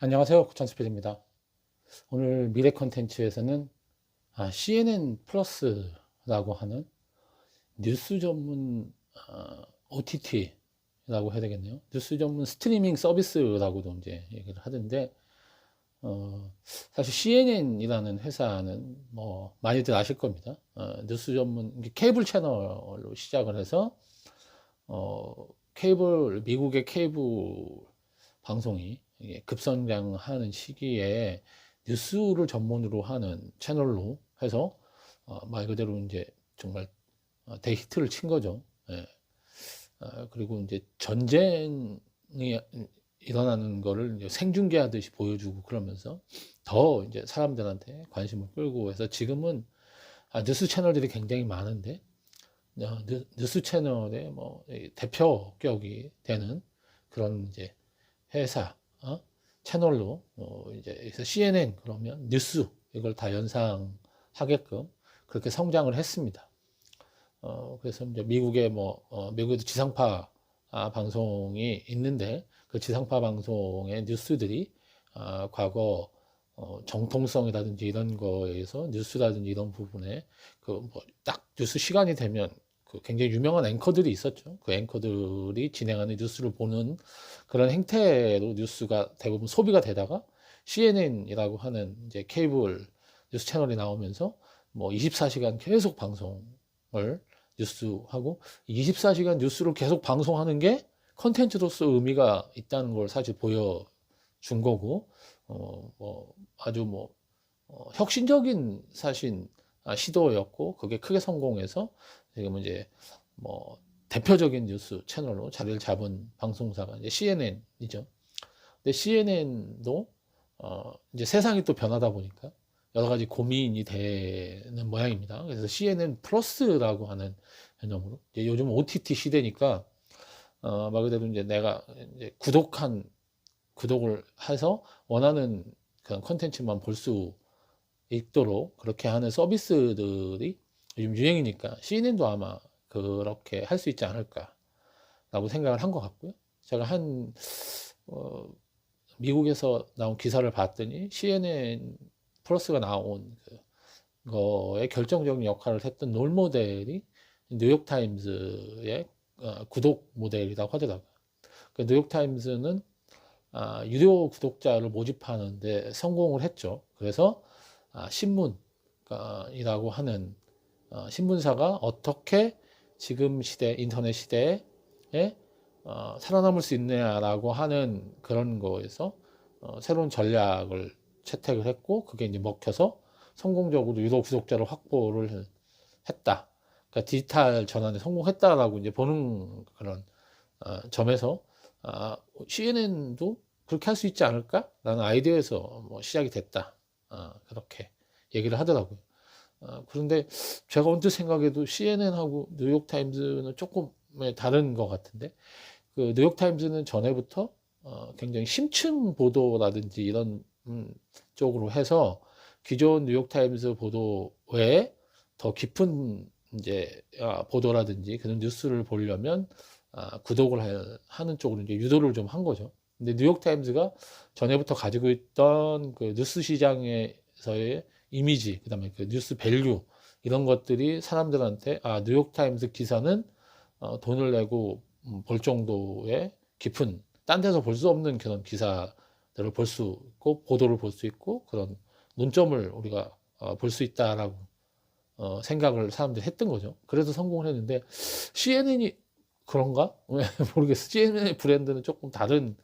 안녕하세요. 구천스필입니다. 오늘 미래 컨텐츠에서는 CNN 플러스라고 하는 뉴스 전문 OTT라고 해야 되겠네요. 뉴스 전문 스트리밍 서비스라고도 이제 얘기를 하던데, 사실 CNN이라는 회사는 뭐 많이들 아실 겁니다. 뉴스 전문 케이블 채널로 시작을 해서 미국의 케이블 방송이 급성장하는 시기에 뉴스를 전문으로 하는 채널로 해서 말 그대로 이제 정말 대히트를 친 거죠. 예. 그리고 이제 전쟁이 일어나는 거를 이제 생중계하듯이 보여주고 그러면서 더 이제 사람들한테 관심을 끌고 해서 지금은 뉴스 채널들이 굉장히 많은데 뉴스 채널의 뭐 대표격이 되는 그런 이제 회사 채널로 이제 CNN 그러면 뉴스 이걸 다 연상하게끔 그렇게 성장을 했습니다. 그래서 이제 미국에도 지상파 방송이 있는데 그 지상파 방송의 뉴스들이 과거 정통성이라든지 이런 거에서 뉴스라든지 이런 부분에 그 뭐 딱 뉴스 시간이 되면 그 굉장히 유명한 앵커들이 있었죠. 그 앵커들이 진행하는 뉴스를 보는 그런 행태로 뉴스가 대부분 소비가 되다가 CNN이라고 하는 이제 케이블 뉴스 채널이 나오면서 뭐 24시간 계속 방송을 뉴스하고 24시간 뉴스를 계속 방송하는 게 컨텐츠로서 의미가 있다는 걸 사실 보여준 거고, 아주 혁신적인 사실 시도였고, 그게 크게 성공해서 지금 이제 뭐 대표적인 뉴스 채널로 자리를 잡은 방송사가 이제 CNN이죠. 근데 CNN도 이제 세상이 또 변하다 보니까 여러 가지 고민이 되는 모양입니다. 그래서 CNN 플러스라고 하는 개념으로 이제 요즘 OTT 시대니까 말 그대로 이제 내가 이제 구독을 해서 원하는 그런 컨텐츠만 볼 수 있도록 그렇게 하는 서비스들이 요즘 유행이니까 CNN도 아마 그렇게 할 수 있지 않을까라고 생각을 한 것 같고요. 제가 어, 미국에서 나온 기사를 봤더니 CNN 플러스가 나온 거에 결정적인 역할을 했던 롤 모델이 뉴욕타임즈의 구독 모델이라고 하더라고요. 그 뉴욕타임즈는 유료 구독자를 모집하는데 성공을 했죠. 그래서 신문이라고 하는 신문사가 어떻게 지금 시대, 인터넷 시대에 살아남을 수 있느냐라고 하는 그런 거에서 새로운 전략을 채택을 했고, 그게 이제 먹혀서 성공적으로 유료 구독자를 확보를 했다. 그러니까 디지털 전환에 성공했다라고 이제 보는 그런 점에서 CNN도 그렇게 할 수 있지 않을까라는 아이디어에서 뭐 시작이 됐다. 그렇게 얘기를 하더라고요. 그런데 제가 언뜻 생각해도 CNN하고 뉴욕타임즈는 조금 다른 것 같은데, 그 뉴욕타임즈는 전에부터 굉장히 심층 보도라든지 이런 쪽으로 해서 기존 뉴욕타임즈 보도 외에 더 깊은 이제 보도라든지 그런 뉴스를 보려면 구독을 하는 쪽으로 이제 유도를 좀 한 거죠. 근데 뉴욕타임즈가 전에부터 가지고 있던 그 뉴스 시장에서의 이미지, 그다음에 그 뉴스 밸류 이런 것들이 사람들한테 뉴욕타임즈 기사는 돈을 내고 볼 정도의 깊은 딴 데서 볼 수 없는 그런 기사들을 볼 수 있고 보도를 볼 수 있고 그런 논점을 우리가 볼 수 있다라고 생각을 사람들이 했던 거죠. 그래서 성공을 했는데 CNN이 그런가? 왜 모르겠어. CNN의 브랜드는 조금 다른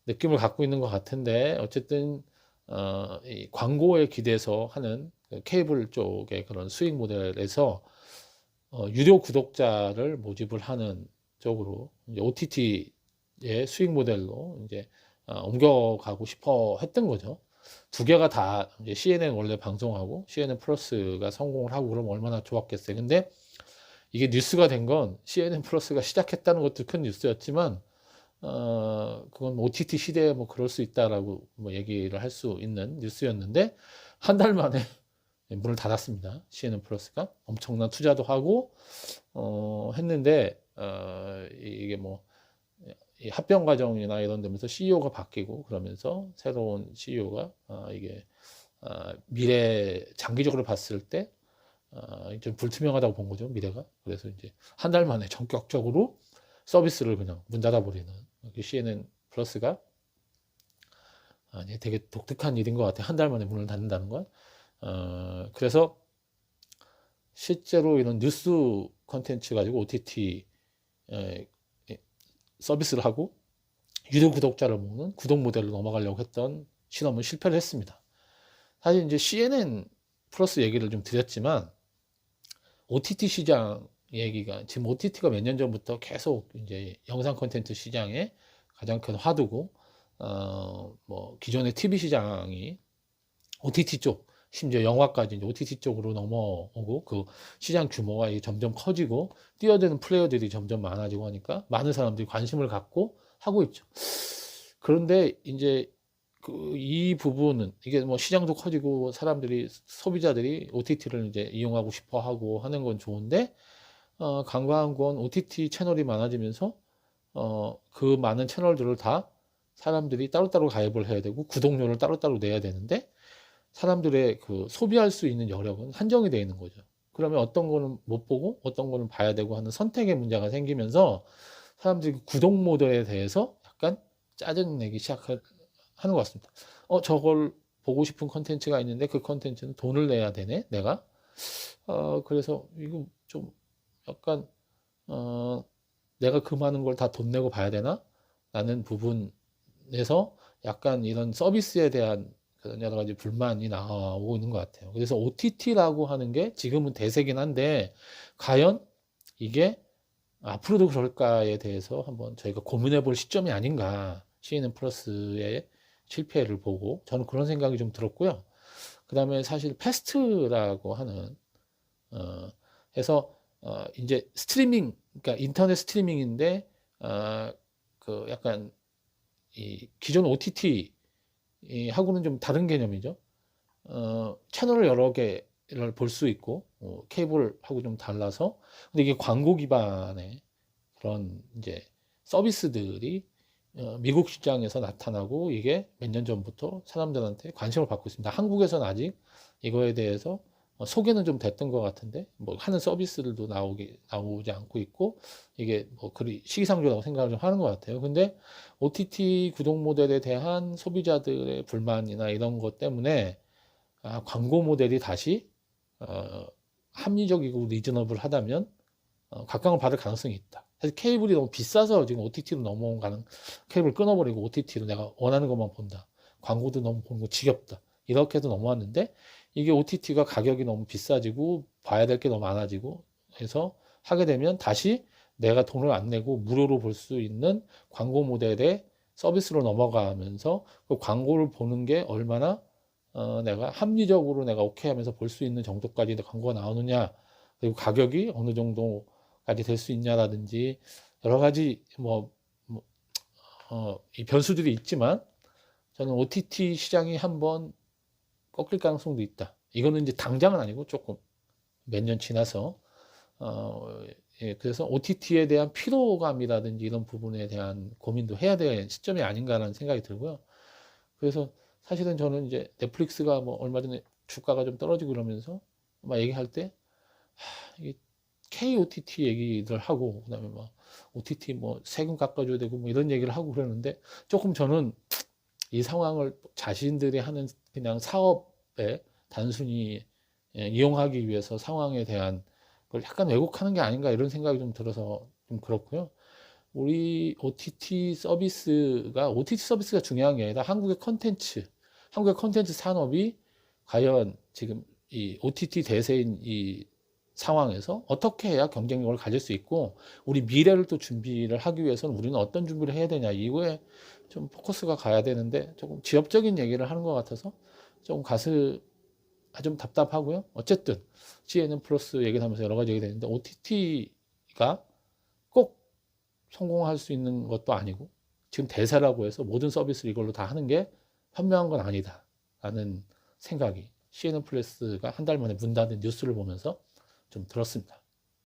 느낌을 갖고 있는 것 같은데 어쨌든 이 광고에 기대서 하는 그 케이블 쪽의 그런 수익 모델에서 유료 구독자를 모집을 하는 쪽으로 이제 OTT의 수익 모델로 이제 옮겨가고 싶어 했던 거죠. 두 개가 다 이제 CNN 원래 방송하고 CNN 플러스가 성공을 하고 그러면 얼마나 좋았겠어요. 근데 이게 뉴스가 된 건 CNN 플러스가 시작했다는 것도 큰 뉴스였지만 그건 OTT 시대에 뭐 그럴 수 있다라고 뭐 얘기를 할 수 있는 뉴스였는데 한 달 만에 문을 닫았습니다. CNN 플러스가 엄청난 투자도 하고 했는데 이게 뭐 이 합병 과정이나 이런 데면서 CEO가 바뀌고 그러면서 새로운 CEO가 이게 미래 장기적으로 봤을 때 좀 불투명하다고 본 거죠, 미래가. 그래서 이제 한 달 만에 전격적으로 서비스를 그냥 문 닫아버리는 CNN 플러스가 되게 독특한 일인 것 같아요. 한 달 만에 문을 닫는다는 건. 그래서 실제로 이런 뉴스 컨텐츠 가지고 OTT 서비스를 하고 유료 구독자를 모으는 구독 모델로 넘어가려고 했던 실험은 실패를 했습니다. 사실 이제 CNN 플러스 얘기를 좀 드렸지만 OTT 시장 얘기가 지금 OTT가 몇 년 전부터 계속 이제 영상 콘텐츠 시장에 가장 큰 화두고 뭐 기존의 TV 시장이 OTT 쪽 심지어 영화까지 이제 OTT 쪽으로 넘어오고 그 시장 규모가 점점 커지고 뛰어드는 플레이어들이 점점 많아지고 하니까 많은 사람들이 관심을 갖고 하고 있죠. 그런데 이제 이 부분은 이게 뭐 시장도 커지고 사람들이 소비자들이 OTT를 이제 이용하고 싶어 하고 하는 건 좋은데 관광권 OTT 채널이 많아지면서 그 많은 채널들을 다 사람들이 따로따로 가입을 해야 되고 구독료를 따로따로 내야 되는데 사람들의 그 소비할 수 있는 여력은 한정이 되어 있는 거죠. 그러면 어떤 거는 못 보고 어떤 거는 봐야 되고 하는 선택의 문제가 생기면서 사람들이 구독 모델에 대해서 약간 짜증내기 시작하는 것 같습니다. 저걸 보고 싶은 컨텐츠가 있는데 그 컨텐츠는 돈을 내야 되네, 내가. 그래서 이거 좀 약간 내가 그 많은 걸 다 돈 내고 봐야 되나? 라는 부분에서 약간 이런 서비스에 대한 그런 여러 가지 불만이 나오고 있는 것 같아요. 그래서 OTT라고 하는 게 지금은 대세긴 한데 과연 이게 앞으로도 그럴까에 대해서 한번 저희가 고민해 볼 시점이 아닌가. CNN 플러스의 실패를 보고 저는 그런 생각이 좀 들었고요. 그 다음에 사실 패스트라고 하는 해서 이제 스트리밍, 그러니까 인터넷 스트리밍인데 그 약간 이 기존 OTT 하고는 좀 다른 개념이죠. 채널을 여러 개를 볼 수 있고 케이블하고 좀 달라서 근데 이게 광고 기반의 그런 이제 서비스들이 미국 시장에서 나타나고 이게 몇 년 전부터 사람들한테 관심을 받고 있습니다. 한국에서는 아직 이거에 대해서 소개는 좀 됐던 것 같은데 뭐 하는 서비스들도 나오지 않고 있고 이게 뭐 그리 시기상조라고 생각을 좀 하는 것 같아요. 근데 OTT 구독 모델에 대한 소비자들의 불만이나 이런 것 때문에 광고 모델이 다시 합리적이고 리즈너블하다면 각광을 받을 가능성이 있다. 사실 케이블이 너무 비싸서 지금 OTT로 넘어온 케이블 끊어버리고 OTT로 내가 원하는 것만 본다. 광고도 너무 보는 거 지겹다. 이렇게 해도 넘어왔는데 이게 OTT가 가격이 너무 비싸지고 봐야 될 게 너무 많아지고 해서 하게 되면 다시 내가 돈을 안 내고 무료로 볼 수 있는 광고 모델의 서비스로 넘어가면서 그 광고를 보는 게 얼마나 내가 합리적으로 내가 오케이 하면서 볼 수 있는 정도까지 광고가 나오느냐 그리고 가격이 어느 정도까지 될 수 있냐라든지 여러 가지 이 변수들이 있지만 저는 OTT 시장이 한번 꺾일 가능성도 있다. 이거는 이제 당장은 아니고 조금 몇 년 지나서 그래서 OTT에 대한 피로감이라든지 이런 부분에 대한 고민도 해야 될 시점이 아닌가라는 생각이 들고요. 그래서 사실은 저는 이제 넷플릭스가 뭐 얼마 전에 주가가 좀 떨어지고 그러면서 막 얘기할 때 이게 KOTT 얘기들 하고 그다음에 막 OTT 뭐 세금 깎아줘야 되고 뭐 이런 얘기를 하고 그러는데 조금 저는 이 상황을 자신들이 하는 그냥 사업에 단순히 이용하기 위해서 상황에 대한 걸 약간 왜곡하는 게 아닌가 이런 생각이 좀 들어서 좀 그렇고요. 우리 OTT 서비스가 중요한 게 아니라 한국의 컨텐츠 산업이 과연 지금 이 OTT 대세인 이 상황에서 어떻게 해야 경쟁력을 가질 수 있고 우리 미래를 또 준비를 하기 위해서는 우리는 어떤 준비를 해야 되냐 이거에 좀 포커스가 가야 되는데 조금 지엽적인 얘기를 하는 것 같아서 좀 답답하고요. 어쨌든 CNN 플러스 얘기를 하면서 여러 가지 얘기 되는데 OTT가 꼭 성공할 수 있는 것도 아니고 지금 대세라고 해서 모든 서비스를 이걸로 다 하는 게 현명한 건 아니다 라는 생각이 CNN 플러스가 한 달 만에 문 닫은 뉴스를 보면서 좀 들었습니다.